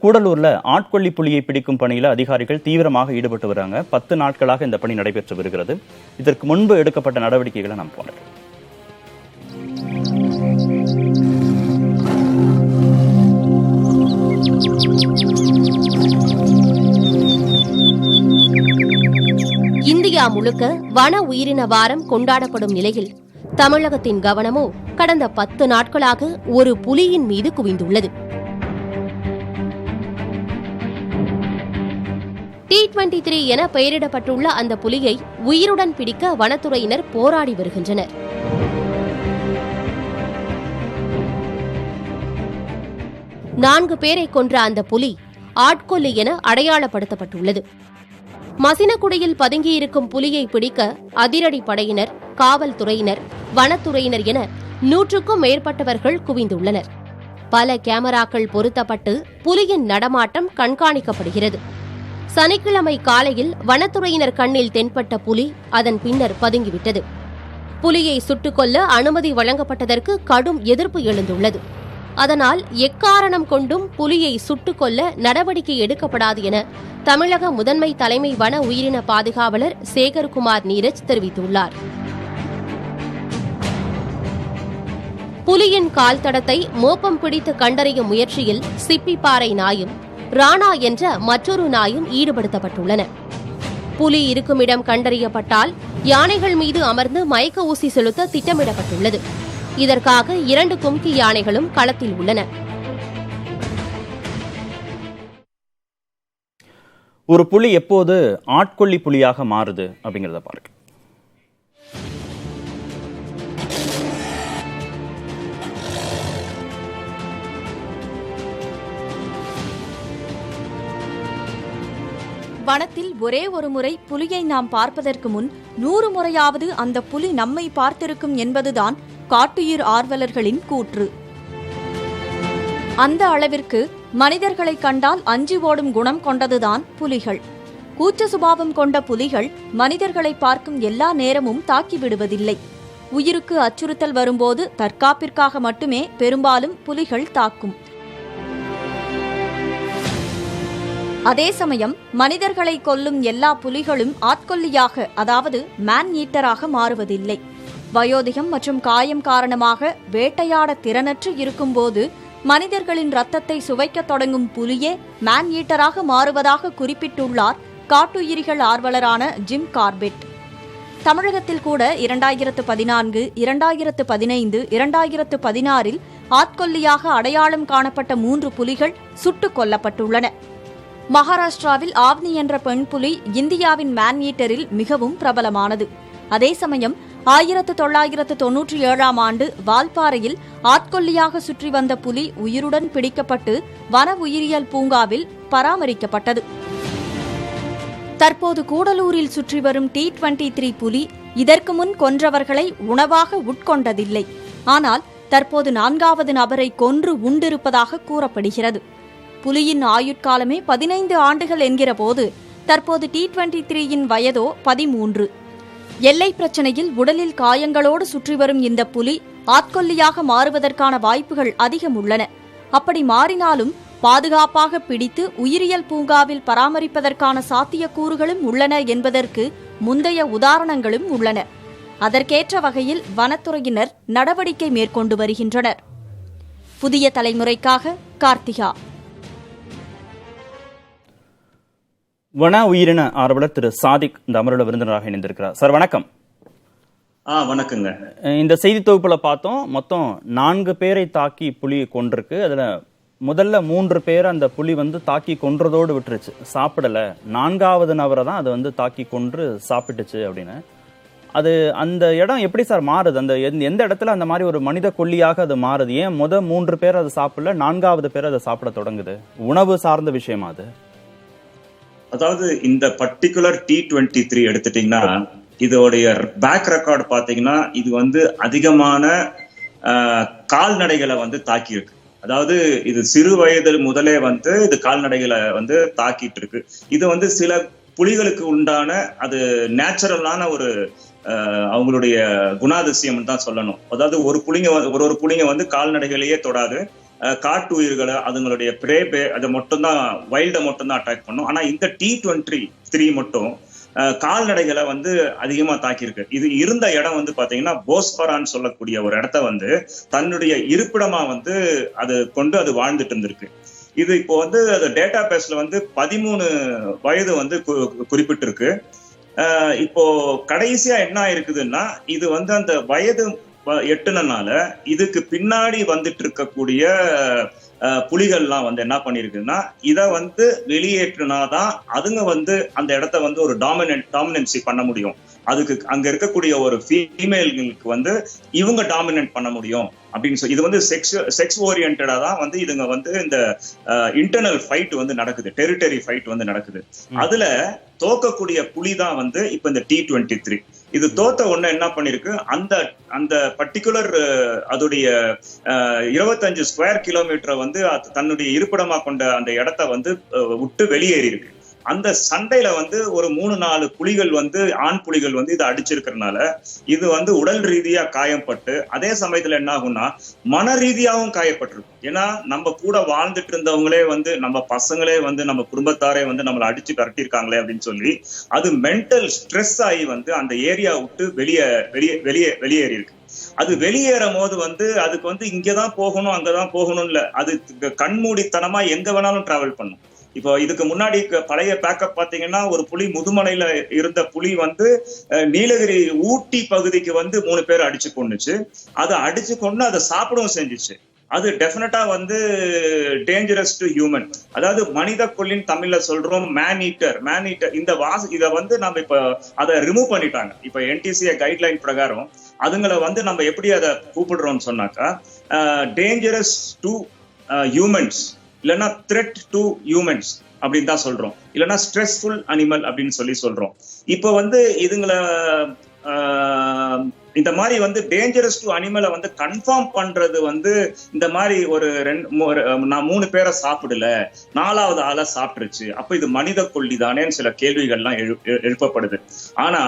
கூடலூர்ல ஆட்கொல்லி புலியை பிடிக்கும் பணியில அதிகாரிகள் தீவிரமாக ஈடுபட்டு வராங்க. 10 நாட்களாக இந்த பணி நடைபெற்று வருகிறது. இதற்கு முன்பு எடுக்கப்பட்ட நடவடிக்கைகளை நாம் பார்க்கிறோம். இந்தியா முழுக்க வன உயிரின வாரம் கொண்டாடப்படும் நிலையில் தமிழகத்தின் கவனமோ கடந்த 10 நாட்களாக ஒரு புலியின் மீது குவிந்துள்ளது. T23 என பெயரிடப்பட்டுள்ள அந்த புலியை உயிருடன் பிடிக்க வனத்துறையினர் போராடி வருகின்றனர். நான்கு பேரை கொன்ற அந்த புலி ஆட்கொல்லி என அடையாளப்படுத்தப்பட்டுள்ளது. மசினகுடியில் பதுங்கியிருக்கும் புலியை பிடிக்க அதிரடி படையினர், காவல்துறையினர், வனத்துறையினர் என 100க்கும் மேற்பட்டவர்கள் குவிந்துள்ளனர். பல கேமராக்கள் பொருத்தப்பட்டு புலியின் நடமாட்டம் கண்காணிக்கப்படுகிறது. சனிக்கிழமை காலையில் வனத்துறையினர் கண்ணில் தென்பட்ட புலி அதன் பின்னர் பதுங்கிவிட்டது. புலியை சுட்டுக்கொல்ல அனுமதி வழங்கப்பட்டதற்கு கடும் எதிர்ப்பு எழுந்துள்ளது. அதனால் எக்காரணம் கொண்டும் புலியை சுட்டுக்கொல்ல நடவடிக்கை எடுக்கப்படாது என தமிழக முதன்மை தலைமை வன உயிரின பாதுகாவலர் சேகர்குமார் நீரஜ் தெரிவித்துள்ளார். புலியின் கால் தடத்தை மோப்பம் பிடித்து கண்டறியும் முயற்சியில் சிப்பிப்பாறை நாயும் ராணா என்ற மற்றொரு நாயும் ஈடுபடுத்தப்பட்டுள்ளன. புலி இருக்குமிடம் கண்டறியப்பட்டால் யானைகள் மீது அமர்ந்து மயக்க ஊசி செலுத்த திட்டமிடப்பட்டுள்ளது. இதற்காக 2 கும்கி யானைகளும் களத்தில் உள்ளன. ஒரு புலி எப்போது ஆட்கொல்லி புலியாக மாறுது அப்படிங்கிறத பாருங்க. வனத்தில் ஒரே ஒரு முறை புலியை நாம் பார்ப்பதற்கு முன் 100 முறையாவது அந்த புலி நம்மை பார்த்திருக்கும் என்பதுதான் காட்டுயிர் ஆர்வலர்களின் கூற்று. அந்த அளவிற்கு மனிதர்களை கண்டால் அஞ்சி ஓடும் குணம் கொண்டதுதான் புலிகள். கூச்ச சுபாவம் கொண்ட புலிகள் மனிதர்களை பார்க்கும் எல்லா நேரமும் தாக்கிவிடுவதில்லை. உயிருக்கு அச்சுறுத்தல் வரும்போது தற்காப்பிற்காக மட்டுமே பெரும்பாலும் புலிகள் தாக்கும். அதே சமயம் மனிதர்களை கொல்லும் எல்லா புலிகளும் ஆட்கொல்லியாக, அதாவது மேன் ஈட்டராக மாறுவதில்லை. வயோதிகம் மற்றும் காயம் காரணமாக வேட்டையாட திறனற்று இருக்கும்போது மனிதர்களின் ரத்தத்தை சுவைக்க தொடங்கும் புலியே மேன் ஈட்டராக மாறுவதாக குறிப்பிட்டுள்ளார் காட்டுயிரிகள் ஆர்வலரான ஜிம் கார்பெட். தமிழகத்தில் கூட 2014, 2015, 2016 ஆட்கொல்லியாக அடையாளம் காணப்பட்ட 3 புலிகள் சுட்டுக் கொல்லப்பட்டுள்ளன. மகாராஷ்டிராவில் ஆவ்னி என்ற பெண் புலி இந்தியாவின் மேன் ஈட்டரில் மிகவும் பிரபலமானது. அதே சமயம் 1997ஆம் ஆண்டு வால்பாறையில் ஆட்கொல்லியாக சுற்றி வந்த புலி உயிருடன் பிடிக்கப்பட்டு வன உயிரியல் பூங்காவில் பராமரிக்கப்பட்டது. தற்போது கூடலூரில் சுற்றி வரும் T23 புலி இதற்கு முன் கொன்றவர்களை உணவாக உட்கொண்டதில்லை. ஆனால் தற்போது 4வது நபரை கொன்று உண்டிருப்பதாக கூறப்படுகிறது. புலியின் ஆயுட்காலமே 15 ஆண்டுகள் என்கிற போது தற்போது T23யின் வயதோ 13. எல்லை பிரச்சனையில் உடலில் காயங்களோடு சுற்றி வரும் இந்த புலி ஆட்கொல்லியாக மாறுவதற்கான வாய்ப்புகள் அதிகம் உள்ளன. அப்படி மாறினாலும் பாதுகாப்பாக பிடித்து உயிரியல் பூங்காவில் பராமரிப்பதற்கான சாத்தியக்கூறுகளும் உள்ளன என்பதற்கு முந்தைய உதாரணங்களும் உள்ளன. அதற்கேற்ற வகையில் வனத்துறையினர் நடவடிக்கை மேற்கொண்டு வருகின்றனர். புதிய தலைமுறைக்காக கார்த்திகா. வன உயிரின ஆர்வலர் திரு சாதிக் இந்த அமர்வுல விருந்தினராக இணைந்திருக்கிறார். சார் வணக்கம். வணக்கங்க. இந்த செய்தி தொகுப்புல பார்த்தோம், மொத்தம் 4 பேரை தாக்கி புலி கொன்றிருக்கு. அதுல முதல்ல 3 பேரை அந்த புலி தாக்கி கொன்றதோடு விட்டுருச்சு, சாப்பிடல. 4வது நபரை தான் அது தாக்கி கொன்று சாப்பிட்டுச்சு அப்படின்னு. அது அந்த இடம் எப்படி சார் மாறுது? அந்த எந்த இடத்துல அந்த மாதிரி ஒரு மனித கொல்லியாக அது மாறுது? ஏன் 3 பேர் அதை சாப்பிடல, 4வது பேர் அதை சாப்பிட தொடங்குது? உணவு சார்ந்த விஷயமா அது? அதாவது இந்த பர்டிகுலர் T23 எடுத்துட்டீங்கன்னா இதோடைய பேக் ரெக்கார்டு பாத்தீங்கன்னா இது அதிகமான கால்நடைகளை தாக்கி இருக்கு. அதாவது இது சிறு வயது முதலே இது கால்நடைகளை தாக்கிட்டு இருக்கு. இது சில புலிகளுக்கு உண்டான அது நேச்சுரலான ஒரு அவங்களுடைய குணாதிசயம் தான் சொல்லணும். அதாவது ஒரு புலிங்க கால்நடைகளையே தொடாது. காட்டு உயிர்களை, அதுங்களுடைய பிரே அதை மட்டும்தான், வைல்டை மட்டும்தான் அட்டாக் பண்ணும். ஆனா இந்த T23 மட்டும் கால்நடைகளை வந்து அதிகமா தாக்கியிருக்கு. இது இருந்த இடம் வந்து பாத்தீங்கன்னா போஸ்பரான்னு சொல்லக்கூடிய ஒரு இடத்த வந்து தன்னுடைய இருப்பிடமா வந்து அது கொண்டு அது வாழ்ந்துட்டு இருந்திருக்கு. இது இப்போ வந்து அது டேட்டா பேஸ்ல வந்து 13 வயது வந்து குறிப்பிட்டிருக்கு. இப்போ கடைசியா என்ன இருக்குதுன்னா, இது வந்து அந்த வயது எட்டுனனால இதுக்கு பின்னாடி வந்துட்டு இருக்கக்கூடிய புலிகள்லாம் வந்து என்ன பண்ணிருக்குன்னா, இத வந்து வெளியேற்றினாதான் அதுங்க வந்து அந்த இடத்த வந்து ஒரு டாமினன்சி பண்ண முடியும். அதுக்கு அங்க இருக்கக்கூடிய ஒரு ஃபீமேல்களுக்கு வந்து இவங்க டாமினன்ட் பண்ண முடியும் அப்படின்னு சொல்லி, இது வந்து செக்ஸ் ஓரியன்டா தான் வந்து இதுங்க வந்து இந்த இன்டர்னல் ஃபைட் வந்து நடக்குது, டெரிட்டரி ஃபைட் வந்து நடக்குது. அதுல தோக்கக்கூடிய புலி தான் வந்து இப்ப இந்த T23. இது தோத்த உடனே என்ன பண்ணிருக்கு, அந்த பர்டிகுலர் அதோடைய 25 ஸ்கொயர் கிலோமீட்டரை வந்து தன்னுடைய இருப்பிடமா கொண்ட அந்த இடத்த வந்து விட்டு வெளியேறி இருக்கு. அந்த சண்டையில வந்து ஒரு 3-4 புலிகள் வந்து, ஆண் புலிகள் வந்து இதை அடிச்சிருக்கிறதுனால இது வந்து உடல் ரீதியா காயப்பட்டு, அதே சமயத்துல என்ன ஆகும்னா மன ரீதியாவும் காயப்பட்டிருக்கும். ஏன்னா நம்ம கூட வாழ்ந்துட்டு இருந்தவங்களே வந்து, நம்ம பசங்களே வந்து, நம்ம குடும்பத்தாரே வந்து நம்மளை அடிச்சு கரட்டிருக்காங்களே அப்படின்னு சொல்லி அது மென்டல் ஸ்ட்ரெஸ் ஆகி வந்து அந்த ஏரியா விட்டு வெளியேறி இருக்கு. அது வெளியேறும் போது வந்து அதுக்கு வந்து இங்கதான் போகணும் அங்கதான் போகணும் இல்ல, அது கண்மூடித்தனமா எங்க வேணாலும் டிராவல் பண்ணும். இப்போ இதுக்கு முன்னாடி பழைய பேக்கப் பாத்தீங்கன்னா, ஒரு புலி முதுமலையில இருந்த புலி வந்து நீலகிரி ஊட்டி பகுதிக்கு வந்து 3 பேர் அடிச்சு கொண்டுச்சு. அதை அடிச்சு கொண்டு அதை சாப்பிடவும் செஞ்சிச்சு. அது டெஃபினட்டா வந்து டேஞ்சரஸ் டு ஹியூமன். அதாவது மனித கொல்லின்னு தமிழ்ல சொல்றோம், மேன் ஈட்டர். இத வந்து நம்ம இப்ப அதை ரிமூவ் பண்ணிட்டாங்க. இப்ப NTCA கைட்லைன் பிரகாரம் அதுங்களை வந்து நம்ம எப்படி அதை கூப்பிடுறோம்னு சொன்னாக்கா, டேஞ்சரஸ் டு ஹியூமன்ஸ், இல்லைன்னா த்ரெட் டு ஹியூமன்ஸ் அப்படின்னு தான் சொல்றோம், இல்லைன்னா ஸ்ட்ரெஸ்ஃபுல் அனிமல் அப்படின்னு சொல்றோம். இப்போ வந்து இதுங்களை இந்த மாதிரி வந்து டேஞ்சரஸ் டு அனிமலை வந்து கன்ஃபார்ம் பண்றது வந்து இந்த மாதிரி நான் 3 பேரை சாப்பிடல, 4வது ஆளை சாப்பிட்டுருச்சு, அப்ப இது மனித கொல்லி தானேன்னு சில கேள்விகள்லாம் எழுப்பப்படுது. ஆனா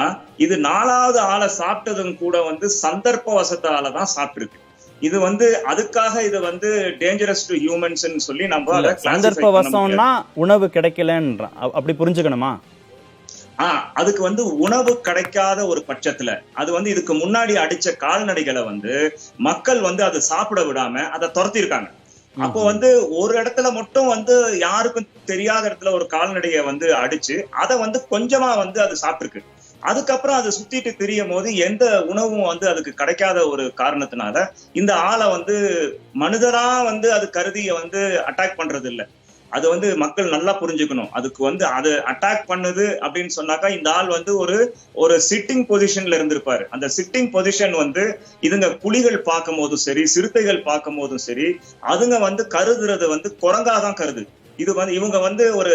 இது 4வது ஆளை சாப்பிட்டதும் கூட வந்து சந்தர்ப்ப வசத்தால தான் சாப்பிட்டுருக்கு. இது வந்து அதுக்காக இது வந்து டேஞ்சரஸ் டு ஹியூமன்ஸ் சொல்லி நம்ம சந்தர்ப்ப வசம்னா உணவு கிடைக்கலன்ற அப்படி புரிஞ்சுக்கணுமா? அதுக்கு வந்து உணவு கிடைக்காத ஒரு பட்சத்துல அது வந்து இதுக்கு முன்னாடி அடிச்ச கால்நடைகளை வந்து மக்கள் வந்து அதை சாப்பிட விடாம அதை துரத்திருக்காங்க. அப்போ வந்து ஒரு இடத்துல மட்டும் வந்து யாருக்கும் தெரியாத இடத்துல ஒரு கால்நடையை வந்து அடிச்சு அதை வந்து கொஞ்சமா வந்து அது சாப்பிட்டுருக்கு. அதுக்கப்புறம் அதை சுத்திட்டு திரியும் போது எந்த உணவும் வந்து அதுக்கு கிடைக்காத ஒரு காரணத்தினால இந்த ஆளை வந்து மனிதரா வந்து அது கருதிய வந்து அட்டாக் பண்றது இல்லை. அது வந்து மக்கள் நல்லா புரிஞ்சுக்கணும். அதுக்கு வந்து அது அட்டாக் பண்ணுது அப்படின்னு சொன்னாக்கா, இந்த ஆள் வந்து ஒரு சிட்டிங் பொசிஷன்ல இருந்திருப்பாரு. அந்த சிட்டிங் பொசிஷன் வந்து இதுங்க புலிகள் பார்க்கும் போதும் சரி, சிறுத்தைகள் பார்க்கும் போதும் சரி, அதுங்க வந்து கருதுறது வந்து குரங்காதான் கருது. இது வந்து இவங்க வந்து ஒரு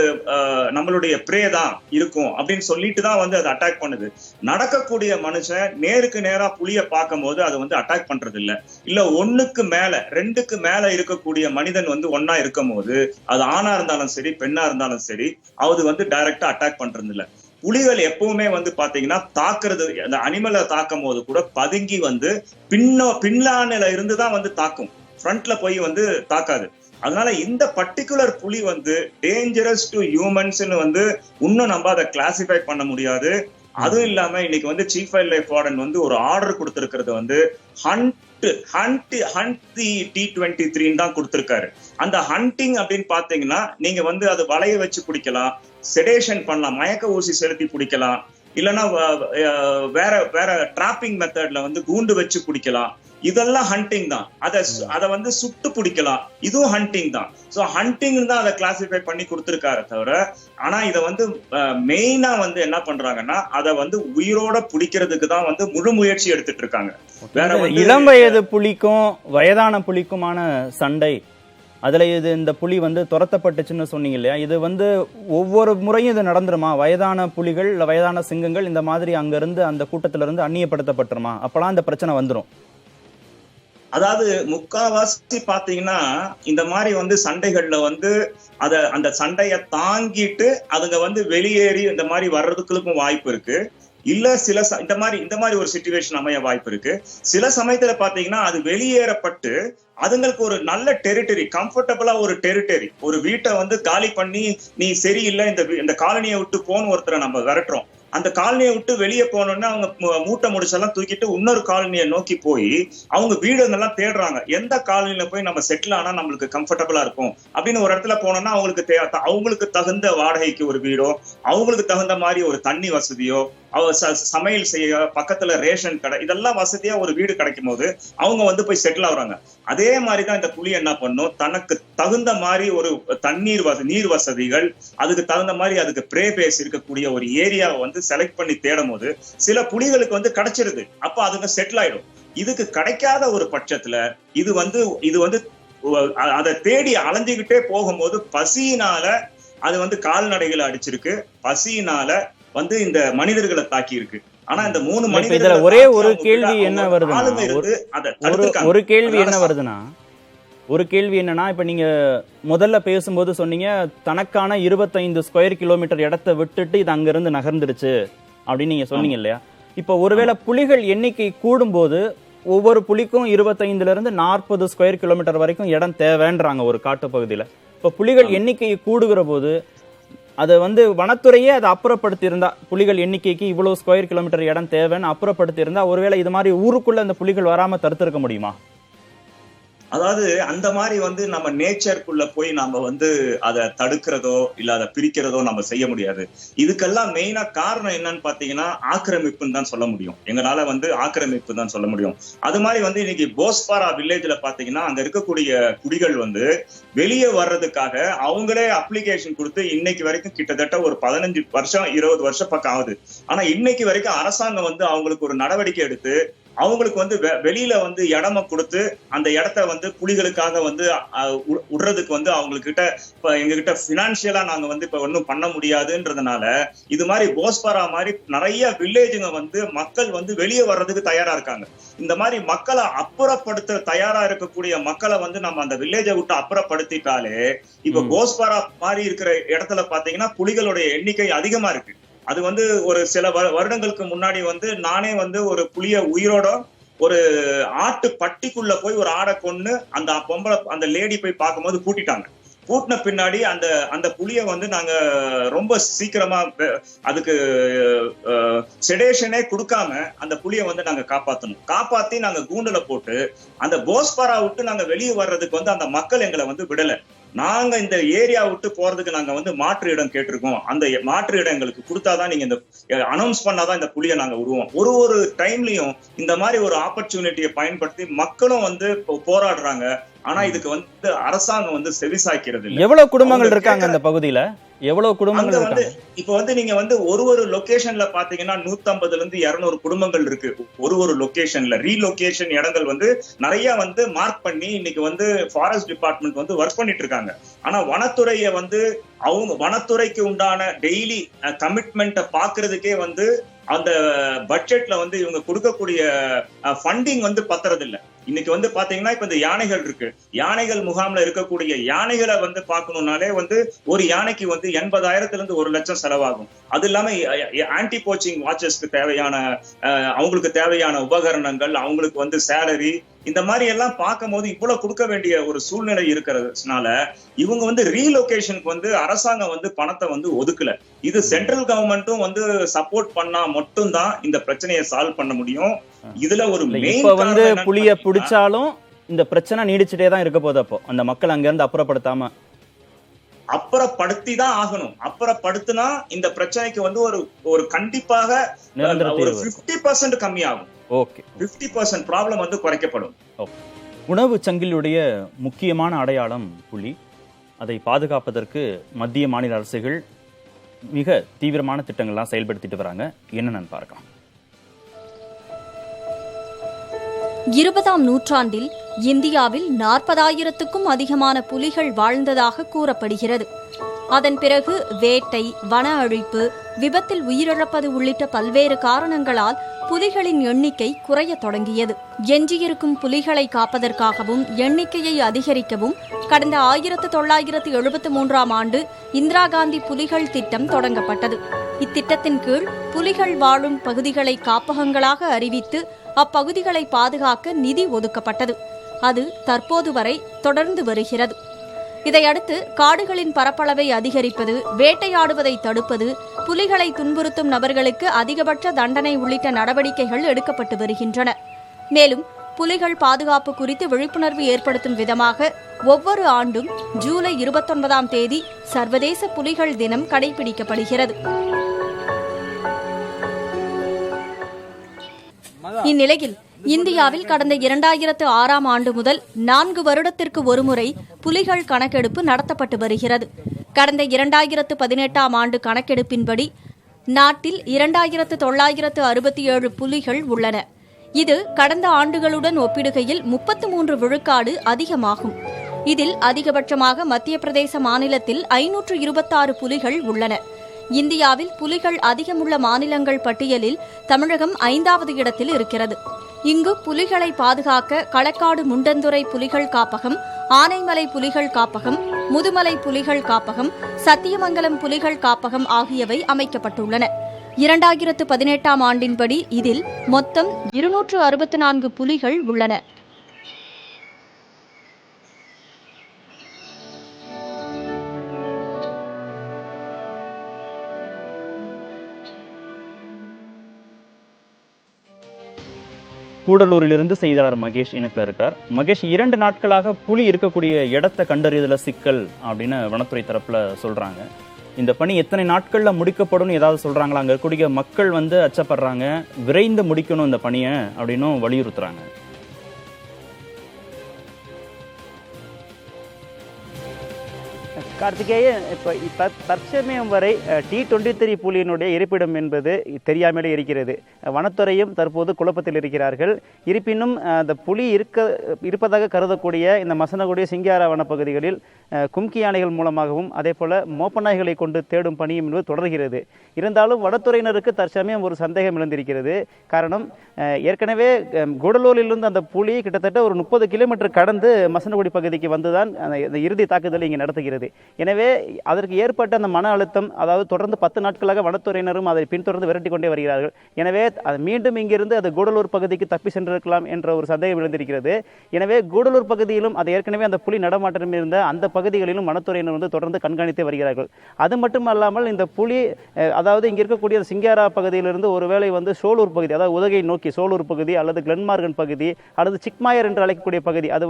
நம்மளுடைய பிரே தான் இருக்கும் அப்படின்னு சொல்லிட்டு தான் வந்து அது அட்டாக் பண்ணுது. நடக்கக்கூடிய மனுஷன் நேருக்கு நேரா புலிய பார்க்கும் போது அது வந்து அட்டாக் பண்றது இல்ல. 1க்கு மேல 2க்கு மேல இருக்கக்கூடிய மனிதன் வந்து ஒன்னா இருக்கும் போது, அது ஆணா இருந்தாலும் சரி பெண்ணா இருந்தாலும் சரி, அது வந்து டைரக்டா அட்டாக் பண்றது இல்ல. புலிகள் எப்பவுமே வந்து பாத்தீங்கன்னா தாக்குறது, அந்த அனிமலை தாக்கும் போது கூட பதுங்கி வந்து பின்னால இருந்துதான் வந்து தாக்கும், ஃப்ரண்ட்ல போய் வந்து தாக்காது. அதனால இந்த பர்டிகுலர் புலி வந்து டேஞ்சரஸ் டு ஹியூமன்ஸ் வந்து இன்னும் நம்ம அதை கிளாசிஃபை பண்ண முடியாது. அதுவும் இல்லாம இன்னைக்கு வந்து சீஃப் வைல்ட் லைஃப் வார்டன் வந்து ஒரு ஆர்டர் கொடுத்திருக்கிறது வந்து ஹண்ட் தி T23 தான் கொடுத்திருக்காரு. அந்த ஹண்டிங் அப்படின்னு பாத்தீங்கன்னா நீங்க வந்து அது வலைய வச்சு பிடிக்கலாம், செடேஷன் பண்ணலாம், மயக்க ஊசி செலுத்தி பிடிக்கலாம், இல்லைன்னா வேற டிராப்பிங் மெத்தட்ல வந்து கூண்டு வச்சு பிடிக்கலாம். இதெல்லாம் ஹண்டிங் தான். அதை வந்து சுட்டு பிடிக்கலாம், இதுவும் ஹண்டிங் தான். சோ ஹண்டிங் தான் அதை கிளாசிஃபை பண்ணி கொடுத்திருக்காரு தவிர, ஆனா இதை வந்து மெயினா வந்து என்ன பண்றாங்கன்னா அதை வந்து உயிரோட பிடிக்கிறதுக்கு தான் வந்து முழு முயற்சி எடுத்துட்டு இருக்காங்க. வேற இளம் வயது புலிக்கும் வயதான புலிக்குமான சண்டை, அதுல இந்த புலி வந்து துரத்தப்பட்டுச்சுன்னு சொன்னீங்க இல்லையா? இது வந்து ஒவ்வொரு முறையும் இது நடந்துருமா? வயதான புலிகள் இல்ல வயதான சிங்கங்கள் இந்த மாதிரி அங்க இருந்து அந்த கூட்டத்துல இருந்து அந்நியப்படுத்தப்பட்டுருமா? அப்பெல்லாம் இந்த பிரச்சனை வந்துடும். அதாவது முக்காவாசி பாத்தீங்கன்னா இந்த மாதிரி வந்து சண்டைகள்ல வந்து அந்த சண்டைய தாங்கிட்டு அதுங்க வந்து வெளியேறி இந்த மாதிரி வர்றதுக்கும் வாய்ப்பு இருக்கு. இல்ல இந்த மாதிரி ஒரு சிச்சுவேஷன் அமைய வாய்ப்பு இருக்கு. சில சமயத்துல பாத்தீங்கன்னா அது வெளியேறப்பட்டு அதுங்களுக்கு ஒரு நல்ல டெரிட்டரி, கம்ஃபர்டபுளா ஒரு டெரிட்டரி, ஒரு வீட்டை வந்து காலி பண்ணி நீ சரியில்லை இந்த காலனியை விட்டு போன்னு ஒருத்தரை நம்ம விரட்டுறோம். அந்த காலனியை விட்டு வெளியே போனோம்னா அவங்க மூட்டை முடிச்செல்லாம் தூக்கிட்டு இன்னொரு காலனியை நோக்கி போய் அவங்க வீடுங்கெல்லாம் தேடுறாங்க. எந்த காலனியில போய் நம்ம செட்டில் ஆனா நம்மளுக்கு கம்ஃபர்டபுளா இருக்கும் அப்படின்னு ஒரு இடத்துல போனோம்னா அவங்களுக்கு தகுந்த வாடகைக்கு ஒரு வீடோ, அவங்களுக்கு தகுந்த மாதிரி ஒரு தண்ணி வசதியோ, சமையல் செய்ய பக்கத்துல ரேஷன் கடை, இதெல்லாம் வசதியா ஒரு வீடு கிடைக்கும் போது அவங்க வந்து போய் செட்டில் ஆகுறாங்க. அதே மாதிரிதான் இந்த புலி என்ன பண்ணும், தனக்கு தகுந்த மாதிரி ஒரு நீர் வசதிகள், அதுக்கு தகுந்த மாதிரி அதுக்கு பிரே பேஸ் இருக்கக்கூடிய ஒரு ஏரியாவை வந்து செலக்ட் பண்ணி தேடும் போது சில புலிகளுக்கு வந்து கிடைச்சிருது. அப்ப அதுங்க செட்டில் ஆயிடும். இதுக்கு கிடைக்காத ஒரு பட்சத்துல இது வந்து அதை தேடி அலைஞ்சுக்கிட்டே போகும்போது பசியினால அது வந்து கால்நடைகளை அடிச்சிருக்கு, பசியினால வந்து இந்த மனிதர்களை தாக்கி இருக்கு. ஆனா இந்த 3 மனிதர்கள் ஒரே ஒரு கேள்வி என்ன வருதுன்னா ஒரு கேள்வி என்னன்னா, இப்ப நீங்க முதல்ல பேசும்போது சொன்னீங்க தனக்கான 25 ஸ்கொயர் கிலோமீட்டர் இடத்தை விட்டுட்டு இது அங்கிருந்து நகர்ந்துருச்சு அப்படின்னு நீங்க சொன்னீங்க இல்லையா? இப்ப ஒருவேளை புலிகள் எண்ணிக்கை கூடும்போது ஒவ்வொரு புலிக்கும் 25ல இருந்து 40 ஸ்கொயர் கிலோமீட்டர் வரைக்கும் இடம் தேவைன்றாங்க ஒரு காட்டு பகுதியில. இப்ப புலிகள் எண்ணிக்கை கூடுகிற போது அதை வந்து வனத்துறையே அதை அப்புறப்படுத்தி இருந்தா, புலிகள் எண்ணிக்கைக்கு இவ்வளவு ஸ்கொயர் கிலோமீட்டர் இடம் தேவைன்னு அப்புறப்படுத்தி இருந்தா ஒருவேளை இது மாதிரி ஊருக்குள்ள அந்த புலிகள் வராம தடுத்திருக்க முடியுமா? அதாவது அந்த மாதிரி வந்து நம்ம நேச்சருக்குள்ள போய் நம்ம வந்து அதை தடுக்கிறதோ இல்ல அதை பிரிக்கிறதோ நம்ம செய்ய முடியாது. இதுக்கெல்லாம் மெயினா காரணம் என்னன்னு பாத்தீங்கன்னா ஆக்கிரமிப்புன்னு தான் சொல்ல முடியும். எங்களால வந்து ஆக்கிரமிப்பு தான் சொல்ல முடியும். அது மாதிரி வந்து இன்னைக்கு போஸ்பாரா வில்லேஜ்ல பாத்தீங்கன்னா அங்க இருக்கக்கூடிய குடிகள் வந்து வெளியே வர்றதுக்காக அவங்களே அப்ளிகேஷன் கொடுத்து இன்னைக்கு வரைக்கும் கிட்டத்தட்ட ஒரு 15 வருஷம் 20 வருஷம் பக்கம் ஆகுது. ஆனா இன்னைக்கு வரைக்கும் அரசாங்கம் வந்து அவங்களுக்கு ஒரு நடவடிக்கை எடுத்து அவங்களுக்கு வந்து வெளியில வந்து இடமா கொடுத்து அந்த இடத்த வந்து புலிகளுக்காக வந்து விடுறதுக்கு வந்து அவங்களுக்கு கிட்ட இப்ப எங்ககிட்ட பினான்சியலா நாங்க வந்து இப்ப ஒன்னும் பண்ண முடியாதுன்றதுனால இது மாதிரி போஸ்பாரா மாதிரி நிறைய வில்லேஜுங்க வந்து மக்கள் வந்து வெளியே வர்றதுக்கு தயாரா இருக்காங்க. இந்த மாதிரி மக்களை அப்புறப்படுத்த தயாரா இருக்கக்கூடிய மக்களை வந்து நம்ம அந்த வில்லேஜை விட்டு அப்புறப்படுத்திட்டாலே இப்ப போஸ்பாரா மாதிரி இருக்கிற இடத்துல பாத்தீங்கன்னா புலிகளுடைய எண்ணிக்கை அதிகமா இருக்கு. அது வந்து ஒரு சில வருடங்களுக்கு முன்னாடி வந்து நானே வந்து ஒரு புலிய உயிரோட ஒரு ஆட்டு பட்டிக்குள்ள போய் ஒரு ஆடை கொன்னு அந்த லேடி போய் பார்க்கும்போது பூட்டிட்டாங்க. பூட்டின பின்னாடி அந்த புலிய வந்து நாங்க ரொம்ப சீக்கிரமா அதுக்கு செடேஷனே கொடுக்காம அந்த புலிய வந்து நாங்க காப்பாத்தி நாங்க கூண்டுல போட்டு அந்த போஸ்பாரா விட்டு நாங்க வெளியே வர்றதுக்கு வந்து அந்த மக்கள் எங்களை வந்து விடல. நாங்க இந்த ஏரியா விட்டு போறதுக்கு நாங்க வந்து மாற்று இடம் கேட்டிருக்கோம். அந்த மாற்று இடம் எங்களுக்கு கொடுத்தாதான் நீங்க இந்த அனௌன்ஸ் பண்ணாதான் இந்த புலியை நாங்க விடுவோம். ஒரு டைம்லயும் இந்த மாதிரி ஒரு ஆப்பர்ச்சுனிட்டியை பயன்படுத்தி மக்களும் வந்து போராடுறாங்க. ஆனா இதுக்கு வந்து அரசாங்கம் வந்து செவிசாய்க்கிறது இல்லை. எவ்வளவு குடும்பங்கள் இருக்காங்க அந்த பகுதியில? எவ்வளவு குடும்பங்கள் வந்து இப்ப வந்து நீங்க வந்து ஒரு லொகேஷன்ல பாத்தீங்கன்னா 150ல இருந்து 200 குடும்பங்கள் இருக்கு. ஒரு லொகேஷன்ல ரீலொகேஷன் இடங்கள் வந்து நிறைய வந்து மார்க் பண்ணி இன்னைக்கு வந்து ஃபாரஸ்ட் டிபார்ட்மெண்ட் வந்து ஒர்க் பண்ணிட்டு இருக்காங்க. ஆனா வனத்துறையை வந்து அவங்க வனத்துறைக்கு உண்டான டெய்லி கமிட்மெண்ட்டை பாக்குறதுக்கே வந்து அந்த பட்ஜெட்ல வந்து இவங்க கொடுக்கக்கூடிய ஃபண்டிங் வந்து பத்துறது இல்லை. இன்னைக்கு வந்து பாத்தீங்கன்னா இப்ப இந்த யானைகள் இருக்கு, யானைகள் முகாம்ல இருக்கக்கூடிய யானைகளை வந்து பாக்கணும்னாலே வந்து ஒரு யானைக்கு வந்து 80,000 இருந்து 1 லட்சம் செலவாகும். அது இல்லாம ஆன்டி போச்சிங் வாட்சஸ்க்கு தேவையான அவங்களுக்கு தேவையான உபகரணங்கள், அவங்களுக்கு வந்து சேலரி, இந்த மாதிரி எல்லாம் பார்க்கும் போது இவ்வளவு கொடுக்க வேண்டிய ஒரு சூழ்நிலை இருக்கிறதுனால இவங்க வந்து ரீலொகேஷனுக்கு வந்து அரசாங்கம் வந்து பணத்தை வந்து ஒதுக்கல. இது சென்ட்ரல் கவர்மெண்ட்டும் வந்து சப்போர்ட் பண்ணா மட்டும்தான் இந்த பிரச்சனையை சால்வ் பண்ண முடியும். இதுல ஒரு இப்ப வந்து புலிய பிடிச்சாலும் இந்த பிரச்சனை நீடிச்சுட்டே தான் இருக்க போது. அப்போ அந்த மக்கள் அங்க இருந்து அப்புறப்படுத்தி தான் ஆகணும். அப்புறப்படுத்தினா இந்த பிரச்சனைக்கு வந்து ஒரு கண்டிப்பாக ஒரு 50% கம்மியாகும். ஓகே, 50% ப்ராப்ளம் வந்து குறைக்கப்படும். உணவு சங்கிலியுடைய முக்கியமான அடையாளம் புலி. அதை பாதுகாப்பதற்கு மத்திய மாநில அரசுகள் மிக தீவிரமான திட்டங்கள்லாம் செயல்படுத்திட்டு வராங்க. என்னன்னு பார்க்கலாம். 20ஆம் நூற்றாண்டில் இந்தியாவில் 40,000க்கும் அதிகமான புலிகள் வாழ்ந்ததாக கூறப்படுகிறது. அதன் பிறகு வேட்டை, வன அழிப்பு, விபத்தில் உயிரிழப்பது உள்ளிட்ட பல்வேறு காரணங்களால் புலிகளின் எண்ணிக்கை குறையத் தொடங்கியது. எஞ்சியிருக்கும் புலிகளை காப்பதற்காகவும் எண்ணிக்கையை அதிகரிக்கவும் கடந்த 1973ஆம் ஆண்டு இந்திரா காந்தி புலிகள் திட்டம் தொடங்கப்பட்டது. இத்திட்டத்தின் கீழ் புலிகள் வாழும் பகுதிகளை காப்பகங்களாக அறிவித்து அப்பகுதிகளை பாதுகாக்க நிதி ஒதுக்கப்பட்டது. அது தற்போது வரை தொடர்ந்து வருகிறது. இதையடுத்து காடுகளின் பரப்பளவை அதிகரிப்பது, வேட்டையாடுவதை தடுப்பது, புலிகளை துன்புறுத்தும் நபர்களுக்கு அதிகபட்ச தண்டனை உள்ளிட்ட நடவடிக்கைகள் எடுக்கப்பட்டு வருகின்றன. மேலும் புலிகள் பாதுகாப்பு குறித்து விழிப்புணர்வு ஏற்படுத்தும் விதமாக ஒவ்வொரு ஆண்டும் ஜூலை 29ஆம் தேதி சர்வதேச புலிகள் தினம் கடைபிடிக்கப்படுகிறது. இந்நிலையில் இந்தியாவில் கடந்த 2006ஆம் ஆண்டு முதல் 4 வருடத்திற்கு ஒருமுறை புலிகள் கணக்கெடுப்பு நடத்தப்பட்டு வருகிறது. கடந்த 2018ஆம் ஆண்டு கணக்கெடுப்பின்படி நாட்டில் 2967 புலிகள் உள்ளன. இது கடந்த ஆண்டுகளுடன் ஒப்பிடுகையில் 33 விழுக்காடு அதிகமாகும். இதில் அதிகபட்சமாக மத்திய பிரதேச மாநிலத்தில் 526 புலிகள் உள்ளன. இந்தியாவில் புலிகள் அதிகமுள்ள மாநிலங்கள் பட்டியலில் தமிழகம் 5வது இடத்தில் இருக்கிறது. இங்கு புலிகளை பாதுகாக்க களக்காடு முண்டந்துறை புலிகள் காப்பகம், ஆனைமலை புலிகள் காப்பகம், முதுமலை புலிகள் காப்பகம், சத்தியமங்கலம் புலிகள் காப்பகம் ஆகியவை அமைக்கப்பட்டுள்ளன. 2018ஆம் ஆண்டின்படி இதில் மொத்தம் 264 புலிகள் உள்ளன. கூடலூரிலிருந்து செய்தியாளர் மகேஷ் இணைப்பில் இருக்கார். மகேஷ், 2 நாட்களாக புலி இருக்கக்கூடிய இடத்தை கண்டறியதுல சிக்கல் அப்படின்னு வனத்துறை தரப்புல சொல்றாங்க. இந்த பணி எத்தனை நாட்கள்ல முடிக்கப்படும் ஏதாவது சொல்றாங்களா? அங்க இருக்கக்கூடிய மக்கள் அச்சப்படுறாங்க, விரைந்து முடிக்கணும் இந்த பணியை அப்படின்னு வலியுறுத்துறாங்க. கார்த்திகேயன், இப்போ தற்சமயம் வரை T23 புலியினுடைய இருப்பிடம் என்பது தெரியாமலே இருக்கிறது. வனத்துறையும் தற்போது குழப்பத்தில் இருக்கிறார்கள். இருப்பினும் அந்த புலி இருப்பதாக கருதக்கூடிய இந்த மசனகுடி சிங்காரா வனப்பகுதிகளில் கும்கி யானைகள் மூலமாகவும் அதே போல் மோப்பநாய்களை கொண்டு தேடும் பணியும் என்பது தொடர்கிறது. இருந்தாலும் வனத்துறையினருக்கு தற்சமயம் ஒரு சந்தேகம் எழுந்திருக்கிறது. காரணம், ஏற்கனவே கூடலூரிலிருந்து அந்த புலி கிட்டத்தட்ட ஒரு 30 கிலோமீட்டர் கடந்து மசனகுடி பகுதிக்கு வந்துதான் அந்த இறுதி தாக்குதலை இங்கே நடத்துகிறது. எனவே அதற்கு ஏற்பட்ட அந்த மன அழுத்தம், அதாவது தொடர்ந்து 10 நாட்களாக வனத்துறையினரும் அதை பின்தொடர்ந்து விரட்டி கொண்டே வருகிறார்கள். எனவே அது மீண்டும் இங்கிருந்து அது கூடலூர் பகுதிக்கு தப்பி சென்றிருக்கலாம் என்ற ஒரு சந்தேகம் எழுந்திருக்கிறது. எனவே கூடலூர் பகுதியிலும் அது ஏற்கனவே அந்த புலி நடமாட்டம் இருந்த அந்த பகுதிகளிலும் வனத்துறையினர் தொடர்ந்து கண்காணித்து வருகிறார்கள். அது மட்டுமல்லாமல் இந்த புலி, அதாவது இங்கே இருக்கக்கூடிய சிங்காரா பகுதியிலிருந்து ஒருவேளை சோலூர் பகுதி, அதாவது உதகை நோக்கி சோலூர் பகுதி அல்லது கிளன்மார்கன் பகுதி அல்லது சிக்மாயர் என்று அழைக்கக்கூடிய பகுதி, அது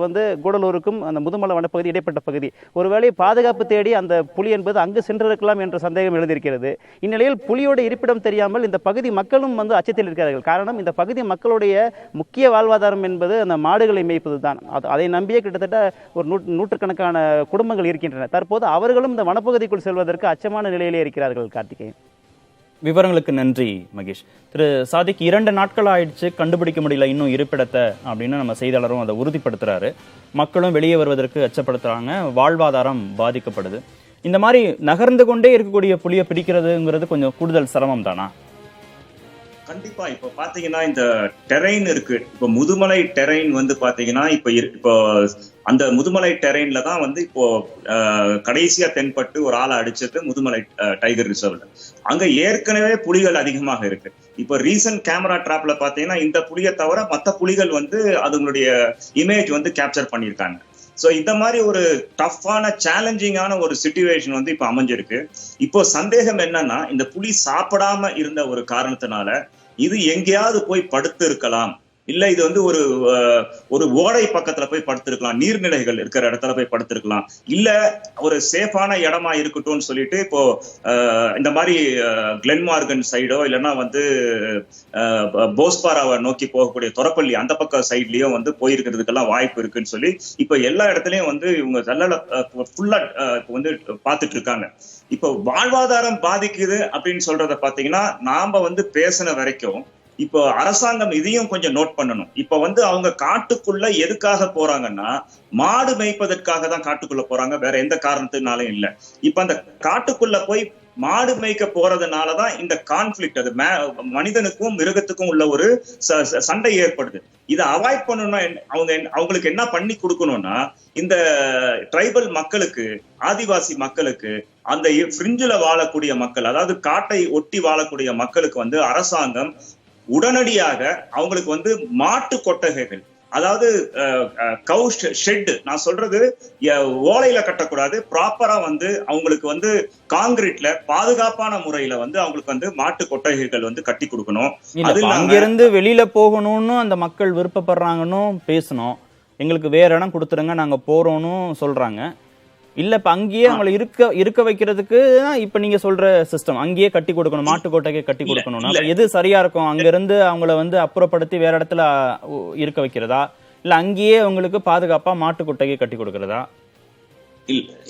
கூடலூருக்கும் அந்த முதுமலை வனப்பகுதி இடைப்பட்ட பகுதி, ஒருவேளை பாதுகாப்பு தேடி அந்த புலி என்பது அங்கு சென்றிருக்கலாம் என்ற சந்தேகம் எழுந்திருக்கிறது. இந்நிலையில் புலியோட இருப்பிடம் தெரியாமல் இந்த பகுதி மக்களும் அச்சத்தில் இருக்கிறார்கள். காரணம், இந்த பகுதி மக்களுடைய முக்கிய வாழ்வாதாரம் என்பது அந்த மாடுகளை மேய்ப்பது தான். அதை நம்பியே கிட்டத்தட்ட ஒரு நூற்றுக்கணக்கான குடும்பங்கள் இருக்கின்றன. தற்போது அவர்களும் இந்த வனப்பகுதிக்குள் செல்வதற்கு அச்சமான நிலையிலே இருக்கிறார்கள். கார்த்திகேயன், விவரங்களுக்கு நன்றி மகேஷ். திரு சாதிக், 2 நாட்கள் ஆயிடுச்சு, கண்டுபிடிக்க முடியல இன்னும் இருப்பிடத்தை அப்படின்னு நம்ம செய்தியாளரும் அதை உறுதிப்படுத்துறாரு. மக்களும் வெளியே வருவதற்கு அச்சப்படுத்துறாங்க, வாழ்வாதாரம் பாதிக்கப்படுது. இந்த மாதிரி நகர்ந்து கொண்டே இருக்கக்கூடிய புலியை பிடிக்கிறதுங்கிறது கொஞ்சம் கூடுதல் சிரமம் தானா? கண்டிப்பா. இப்ப பாத்தீங்கன்னா இந்த டெரைன் இருக்கு. இப்ப முதுமலை டெரைன் பாத்தீங்கன்னா இப்போ அந்த முதுமலை டெரைன்ல தான் இப்போ கடைசியா தென்பட்டு ஒரு ஆளை அடிச்சது முதுமலை டைகர் ரிசர்வ்ல. அங்க ஏற்கனவே புலிகள் அதிகமாக இருக்கு. இப்போ ரீசன்ட் கேமரா டிராப்ல பாத்தீங்கன்னா இந்த புலியை தவிர மற்ற புலிகள் அதுங்களுடைய இமேஜ் கேப்சர் பண்ணியிருக்காங்க. ஸோ இந்த மாதிரி ஒரு டஃப்பான சேலஞ்சிங்கான ஒரு சிச்சுவேஷன் இப்போ அமைஞ்சிருக்கு. இப்போ சந்தேகம் என்னன்னா, இந்த புலி சாப்பிடாம இருந்த ஒரு காரணத்தினால இது எங்கேயாவது போய் படுத்து இருக்கலாம், இல்ல இது ஒரு ஓடை பக்கத்துல போய் படுத்திருக்கலாம், நீர்நிலைகள் இருக்கிற இடத்துல போய் படுத்திருக்கலாம், இல்ல ஒரு சேஃபான இடமா இருக்கட்டும்னு சொல்லிட்டு இப்போ இந்த மாதிரி கிளென்மார்கன் சைடோ இல்லைன்னா போஸ்பாராவை நோக்கி போகக்கூடிய தொரப்பள்ளி அந்த பக்கம் சைட்லயும் போயிருக்கிறதுக்கெல்லாம் வாய்ப்பு இருக்குன்னு சொல்லி இப்போ எல்லா இடத்துலயும் இவங்க ஃபுல்லா பார்த்துட்டு இருக்காங்க. இப்போ வாழ்வாதாரம் பாதிக்குது அப்படின்னு சொல்றத பாத்தீங்கன்னா, நாம பேசின வரைக்கும் இப்போ அரசாங்கம் இதையும் கொஞ்சம் நோட் பண்ணணும். இப்ப அவங்க காட்டுக்குள்ள எதுக்காக போறாங்கன்னா, மாடு மேய்ப்பதற்காக தான் காட்டுக்குள்ள போறாங்க, வேற எந்த காரணத்தினாலும் இல்ல. இப்ப அந்த காட்டுக்குள்ள போய் மாடு மேய்க்க போறதுனாலதான் இந்த கான்ஃபிளிக்ட், அது மனிதனுக்கும் மிருகத்துக்கும் உள்ள ஒரு சண்டை ஏற்படுது. இதை அவாய்ட் பண்ணணும்னா அவங்களுக்கு என்ன பண்ணி கொடுக்கணும்னா, இந்த ட்ரைபல் மக்களுக்கு, ஆதிவாசி மக்களுக்கு, அந்த ஃப்ரிஞ்சுல வாழக்கூடிய மக்கள், அதாவது காட்டை ஒட்டி வாழக்கூடிய மக்களுக்கு வந்து அரசாங்கம் உடனடியாக அவங்களுக்கு வந்து மாட்டு கொட்டகைகள், அதாவது கவு ஷெட், நான் சொல்றது ஓலையில கட்டக்கூடாது, ப்ராப்பரா வந்து அவங்களுக்கு வந்து காங்கிரீட்ல பாதுகாப்பான முறையில வந்து அவங்களுக்கு வந்து மாட்டு கொட்டகைகள் வந்து கட்டி கொடுக்கணும். அங்கிருந்து வெளியில போகணும்னு அந்த மக்கள் விருப்பப்படுறாங்கன்னு பேசணும். எங்களுக்கு வேற இடம் கொடுத்துருங்க, நாங்க போறோம்னு சொல்றாங்க. இல்ல இப்ப அங்கேயே அவங்களை இருக்க வைக்கிறதுக்கு இப்ப நீங்க சொல்ற சிஸ்டம் அங்கேயே கட்டி கொடுக்கணும், மாட்டு கொட்டைக்கு கட்டி கொடுக்கணும். எது சரியா இருக்கும்? அங்க இருந்து அவங்கள வந்து அப்புறப்படுத்தி வேற இடத்துல இருக்க வைக்கிறதா, இல்ல அங்கேயே அவங்களுக்கு பாதுகாப்பா மாட்டு கொட்டைக்கு கட்டி கொடுக்கறதா?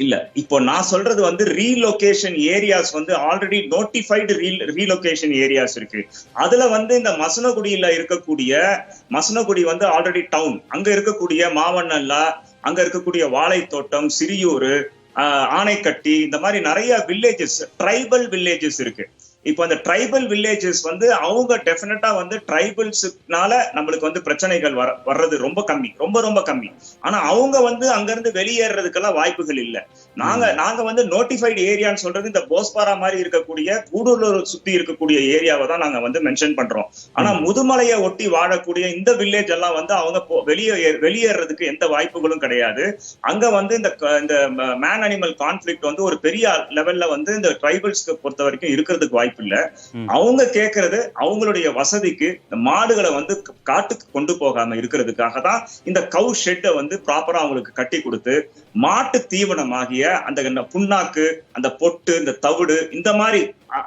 இல்ல இப்போ நான் சொல்றது வந்து ரீலொகேஷன் ஏரியாஸ் வந்து ஆல்ரெடி நோட்டிஃபைடு ரீலொகேஷன் ஏரியாஸ் இருக்கு. அதுல வந்து இந்த மசனகுடியில இருக்கக்கூடிய, மசனகுடி வந்து ஆல்ரெடி டவுன், அங்க இருக்கக்கூடிய மாவண்ணல்லா, அங்க இருக்கக்கூடிய வாழைத்தோட்டம், சிறியூர், ஆனைக்கட்டி, இந்த மாதிரி நிறைய வில்லேஜஸ், ட்ரைபல் வில்லேஜஸ் இருக்கு. இப்போ அந்த ட்ரைபல் வில்லேஜஸ் வந்து அவங்க டெஃபினட்டா வந்து ட்ரைபல்ஸ்னால நம்மளுக்கு வந்து பிரச்சனைகள் வர்றது ரொம்ப கம்மி, ரொம்ப கம்மி. ஆனா அவங்க வந்து அங்க இருந்து வெளியேறதுக்கெல்லாம் வாய்ப்புகள் இல்லை. நாங்க வந்து நோட்டிஃபைடு ஏரியான்னு சொல்றது இந்த போஸ்பாரா மாதிரி இருக்கக்கூடிய கூடலூர் சுத்தி இருக்கக்கூடிய ஏரியாவை தான் நாங்க வந்து மென்ஷன் பண்றோம். ஆனா முதுமலையை ஒட்டி வாழக்கூடிய இந்த வில்லேஜ் எல்லாம் வந்து அவங்க வெளியேறதுக்கு எந்த வாய்ப்புகளும் கிடையாது. அங்க வந்து இந்த மேன் அனிமல் கான்ஃபிளிக்ட் வந்து ஒரு பெரிய லெவல்ல வந்து இந்த ட்ரைபல்ஸ்க்கு பொறுத்த வரைக்கும் இருக்கிறதுக்கு வாய்ப்பு இல்ல. அவங்க கேட்கறது அவங்களுடைய வசதிக்கு இந்த மாடுகளை வந்து காட்டுக்கு கொண்டு போகாம இருக்கிறதுக்காக தான் இந்த கவு ஷெட்டை வந்து ப்ராப்பரா அவங்களுக்கு கட்டி கொடுத்து, மாட்டு தீவனமாகிய அந்த புண்ணாக்கு, அந்த பொட்டு, இந்த தவிடு, இந்த மாதிரி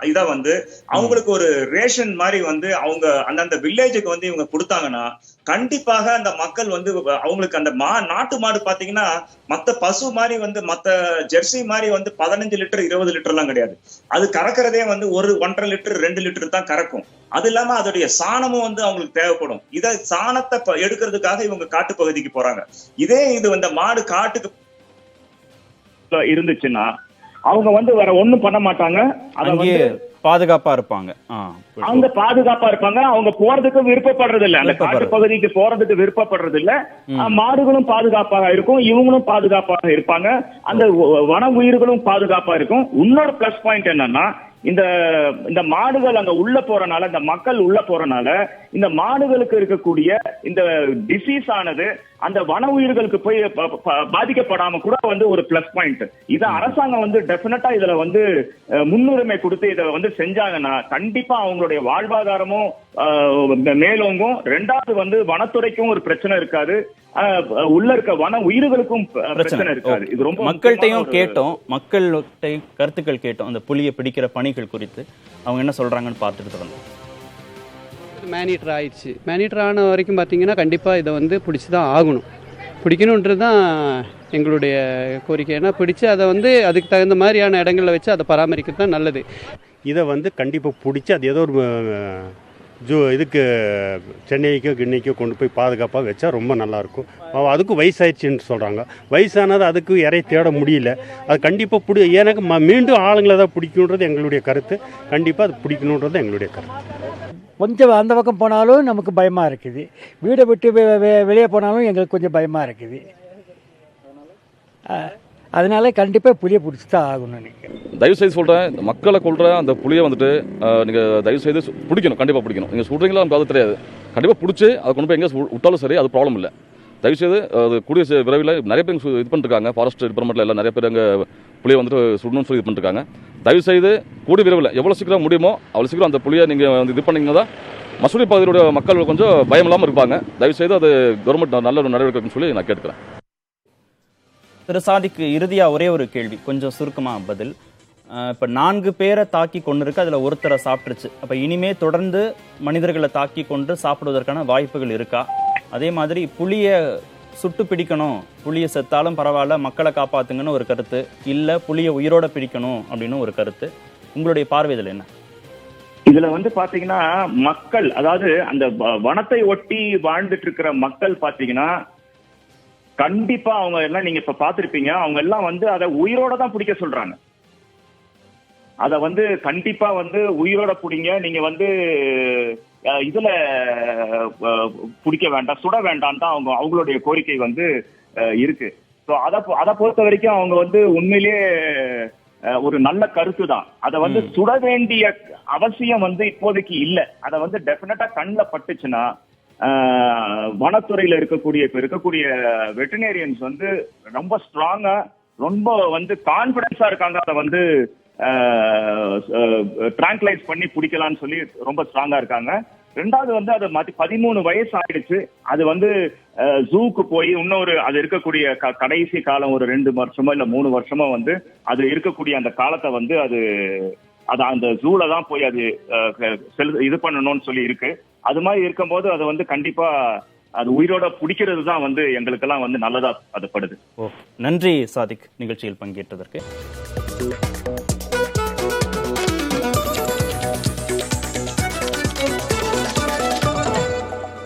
இத வந்து அவங்களுக்கு ஒரு ரேஷன் மாதிரி வந்து அவங்க அந்த வில்லேஜுக்கு வந்து இவங்க கொடுத்தாங்கன்னா கண்டிப்பாக அந்த மக்கள் வந்து அவங்களுக்கு அந்த நாட்டு மாடு பாத்தீங்கன்னா மத்த பசு மாதிரி வந்து மத்த ஜெர்சி மாதிரி வந்து 15 லிட்டர் 20 லிட்டர் எல்லாம் கிடையாது. அது கறக்கிறதே வந்து 1.5 லிட்டர் 2 லிட்டர் தான் கறக்கும். அது இல்லாம அதோடைய சாணமும் வந்து அவங்களுக்கு தேவைப்படும். இத சாணத்தை எடுக்கிறதுக்காக இவங்க காட்டு பகுதிக்கு போறாங்க. இது இந்த மாடு காட்டுக்கு இருந்துச்சுன்னா அவங்க வந்து வேற ஒண்ணும் பண்ண மாட்டாங்க. பாதுகாப்பா இருப்பாங்க. அவங்க பாதுகாப்பா இருப்பாங்க. அவங்க போறதுக்கு விருப்பப்படுறது இல்ல, அந்த காட்டு பகுதிக்கு போறதுக்கு விருப்பப்படுறது இல்ல. மாடுகளும் பாதுகாப்பாக இருக்கும், இவங்களும் பாதுகாப்பாக இருப்பாங்க, அந்த வன உயிர்களும் பாதுகாப்பா இருக்கும். இன்னொரு பிளஸ் பாயிண்ட் என்னன்னா, இந்த மாடுகள் அங்க உள்ள போறனால, இந்த மக்கள் உள்ள போறனால இந்த மாடுகளுக்கு இருக்கக்கூடிய இந்த டிசீஸ் ஆனது அந்த வன உயிர்களுக்கு போய் பாதிக்கப்படாம கூட வந்து ஒரு பிளஸ் பாயிண்ட். இத அரசாங்கம் வந்து டெஃபினட்டா இதுல வந்து முன்னுரிமை கொடுத்து இதை வந்து செஞ்சாங்கன்னா கண்டிப்பா அவங்களுடைய வாழ்வாதாரமும் மேலோங்கும். ரெண்டாவது வந்து வனத்துறைக்கும் ஒரு பிரச்சனை இருக்காது, உள்ள இருக்க வன உயிர்களுக்கும் பிரச்சனை இருக்காது. இது ரொம்ப மக்கள்கிட்டையும் கேட்டோம், மக்கள்கிட்ட கருத்துக்கள் கேட்டோம் அந்த புலியை பிடிக்கிற பணிகள் குறித்து. அவங்க என்ன சொல்றாங்கன்னு பார்த்துட்டு வந்தோம். மேனிட்டர் ஆயிடுச்சு. மேனிட்டர் ஆன வரைக்கும் பார்த்தீங்கன்னா கண்டிப்பாக இதை வந்து பிடிச்சி தான் ஆகணும், பிடிக்கணுன்றது தான் எங்களுடைய கோரிக்கை. ஏன்னா பிடிச்சி அதை வந்து அதுக்கு தகுந்த மாதிரியான இடங்களில் வச்சு அதை பராமரிக்கிறது தான் நல்லது. இதை வந்து கண்டிப்பாக பிடிச்சி அது ஏதோ ஒரு இதுக்கு சென்னைக்கோ கிண்ணிக்கோ கொண்டு போய் பாதுகாப்பாக வச்சா ரொம்ப நல்லாயிருக்கும். அதுக்கும் வயசாயிடுச்சுன்னு சொல்கிறாங்க. வயசானது அதுக்கு இறைய தேட முடியல. அது கண்டிப்பாக எனக்கு மீண்டும் ஆளுங்களை தான் பிடிக்குன்றது எங்களுடைய கருத்து. கண்டிப்பாக அது பிடிக்கணுன்றது எங்களுடைய கருத்து. கொஞ்சம் அந்த பக்கம் போனாலும் நமக்கு பயமாக இருக்குது, வீடை விட்டு வெளியே போனாலும் எங்களுக்கு கொஞ்சம் பயமாக இருக்குது. அதனால கண்டிப்பாக புலியை பிடிச்சி தான் ஆகணும். நீங்கள் தயவுசெய்து சொல்கிறேன், இந்த மக்களை கொள்கிற அந்த புலியை வந்துட்டு நீங்கள் தயவுசெய்து பிடிக்கணும், கண்டிப்பாக பிடிக்கணும். நீங்கள் சொல்கிறீங்களா நமக்கு அது தெரியாது. கண்டிப்பாக பிடிச்சி அதை கொண்டு போய் எங்கே விட்டாலும் சரி, அது ப்ராப்ளம் இல்லை. தயவுசெய்து அது கூடிய விரைவில் நிறைய பேர் இது பண்ணிருக்காங்க, ஃபாரஸ்ட் டிபார்ட்மெண்ட்டில் எல்லாம் நிறைய பேர் அங்கே புலியை வந்துட்டு சுடணும்னு சொல்லி இது பண்ணிருக்காங்க. தயவுசெய்து கூடிய விரைவில் எவ்வளோ சீக்கிரம் முடியுமோ அவ்வளோ சீக்கிரம் அந்த புலியை நீங்கள் வந்து இது பண்ணிங்கன்னா தான் மசூரி பகுதியுடைய மக்கள் கொஞ்சம் பயம் இல்லாமல் இருப்பாங்க. தயவுசெய்து அது கவர்மெண்ட் நல்ல ஒரு நடவடிக்கைன்னு சொல்லி நான் கேட்குறேன். திரு சாதிக்கு இறுதியா ஒரே ஒரு கேள்வி, கொஞ்சம் சுருக்கமா பதில். இப்ப 4 பேரை தாக்கி கொண்டு இருக்கு, அதுல ஒருத்தரை சாப்பிட்டுருச்சு. அப்ப இனிமே தொடர்ந்து மனிதர்களை தாக்கி கொண்டு சாப்பிடுவதற்கான வாய்ப்புகள் இருக்கா? அதே மாதிரி புலிய சுட்டு பிடிக்கணும், புலிய செத்தாலும் பரவாயில்ல மக்களை காப்பாத்துங்கன்னு ஒரு கருத்து, இல்ல புலிய உயிரோட பிடிக்கணும் அப்படின்னு ஒரு கருத்து. உங்களுடைய பார்வை இதுல என்ன? இதுல வந்து பாத்தீங்கன்னா மக்கள், அதாவது அந்த வனத்தை ஒட்டி வாழ்ந்துட்டு இருக்கிற மக்கள் பாத்தீங்கன்னா கண்டிப்பா அவங்க எல்லாம் நீங்க இப்ப பாத்திருப்பீங்க, அவங்க எல்லாம் வந்து அதை உயிரோட தான் பிடிக்க சொல்றாங்க. அத வந்து கண்டிப்பா வந்து உயிரோட புடிங்க, நீங்க வந்து இதுல பிடிக்க வேண்டாம், சுட வேண்டாம் தான் அவங்களுடைய கோரிக்கை வந்து இருக்கு. ஸோ அதை பொறுத்த வரைக்கும் அவங்க வந்து உண்மையிலேயே ஒரு நல்ல கருத்து தான். அதை வந்து சுட வேண்டிய அவசியம் வந்து இப்போதைக்கு இல்லை. அதை வந்து டெஃபினட்டா கண்ணில் பட்டுச்சுன்னா வனத்துறையில இருக்கக்கூடிய வெட்டினேரியன்ஸ் வந்து ரொம்ப ஸ்ட்ராங்கா, ரொம்ப வந்து கான்பிடன்ஸா இருக்காங்க. அதை வந்து டிராங்குலைஸ் பண்ணி பிடிக்கலாம்னு சொல்லி ரொம்ப ஸ்ட்ராங்கா இருக்காங்க. ரெண்டாவது வந்து அது 13 வயசு ஆயிடுச்சு. அது வந்து ஜூக்கு போய் இன்னொரு அது இருக்கக்கூடிய கடைசி காலம் ஒரு 2 வருஷமோ இல்ல 3 வருஷமோ வந்து அது இருக்கக்கூடிய அந்த காலத்தை வந்து அது அந்த ஜூல தான் போய் அது இது பண்ணணும்னு சொல்லி இருக்கு. அது மாதிரி இருக்கும்போது அது வந்து கண்டிப்பா அது உயிரோட பிடிக்கிறது தான் வந்து எங்களுக்கெல்லாம் வந்து நல்லதா அது படுது. நன்றி சாதிக், நிகழ்ச்சியில் பங்கேற்றதற்கு.